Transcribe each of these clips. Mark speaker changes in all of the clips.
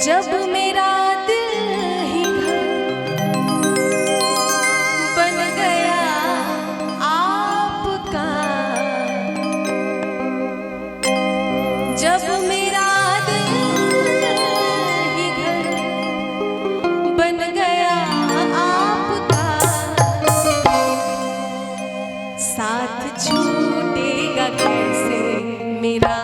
Speaker 1: जब मेरा दिल ही घर बन गया आपका, जब मेरा दिल ही घर बन गया आपका, साथ छूटेगा कैसे मेरा,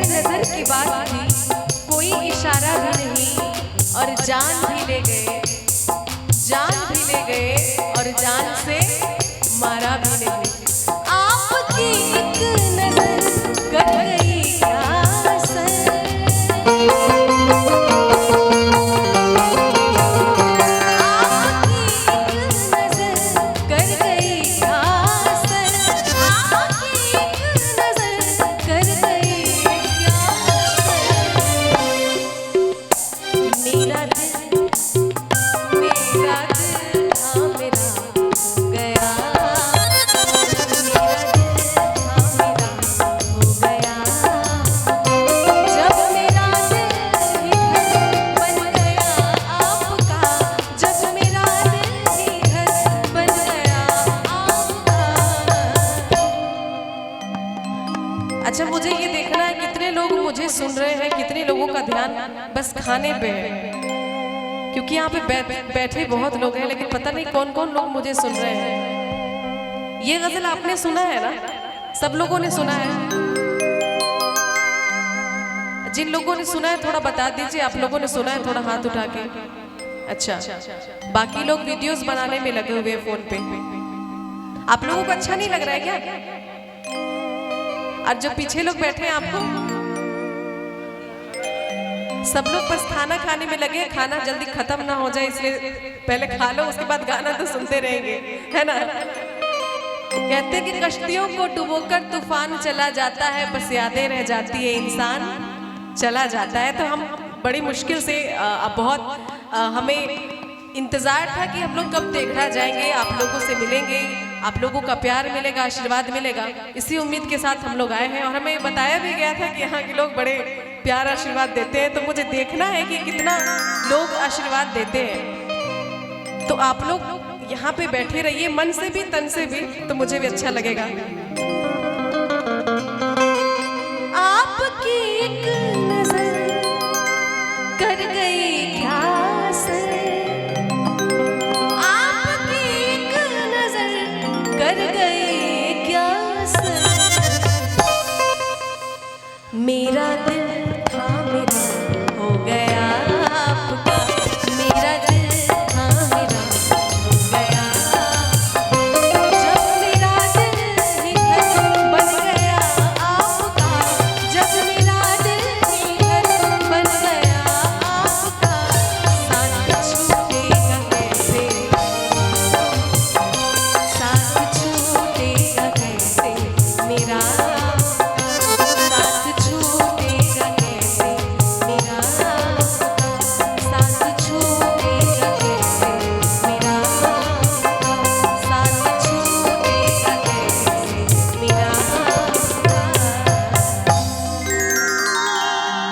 Speaker 1: नजर की बात थी, कोई इशारा भी नहीं, और जान भी ले गए, जान भी ले गए और जान से मारा भी नहीं। आपकी एक नजर कर गई क्या असर, आपकी एक नजर मुझे सुन रहे हैं, कितने लोगों का ध्यान बस खाने पे है, क्योंकि यहाँ पे बैठे बहुत लोग हैं, लेकिन पता नहीं कौन कौन लोग मुझे सुन रहे हैं। ये गजल आपने सुना है ना? सब लोगों ने सुना है? जिन लोगों ने सुना है थोड़ा बता दीजिए, आप लोगों ने सुना है थोड़ा हाथ उठा के। अच्छा, बाकी लोग वीडियोस बनाने में लगे हुए फोन पे। आप लोगों को अच्छा नहीं लग रहा है क्या? और जो पीछे लोग बैठे हैं, आपको सब लोग बस खाना खाने में लगे, खाना जल्दी खत्म ना हो जाए इसलिए पहले खा लो, उसके बाद गाना तो सुनते रहेंगे, है ना? कहते कि कश्तियों को डुबोकर तूफान चला जाता है, बस यादें रह जाती है, इंसान चला जाता है। तो हम बड़ी मुश्किल से बहुत हमें इंतज़ार था कि हम लोग कब देखा जाएंगे, आप लोगों से मिलेंगे, आप लोगों का प्यार मिलेगा, आशीर्वाद मिलेगा, इसी उम्मीद के साथ हम लोग आए हैं। और हमें बताया भी गया था कि यहाँ के लोग बड़े प्यार आशीर्वाद देते हैं, तो मुझे देखना है कि कितना लोग आशीर्वाद देते हैं। तो आप लोग यहाँ पे बैठे रहिए, मन से भी तन से भी, तो मुझे भी अच्छा लगेगा। आपकी एक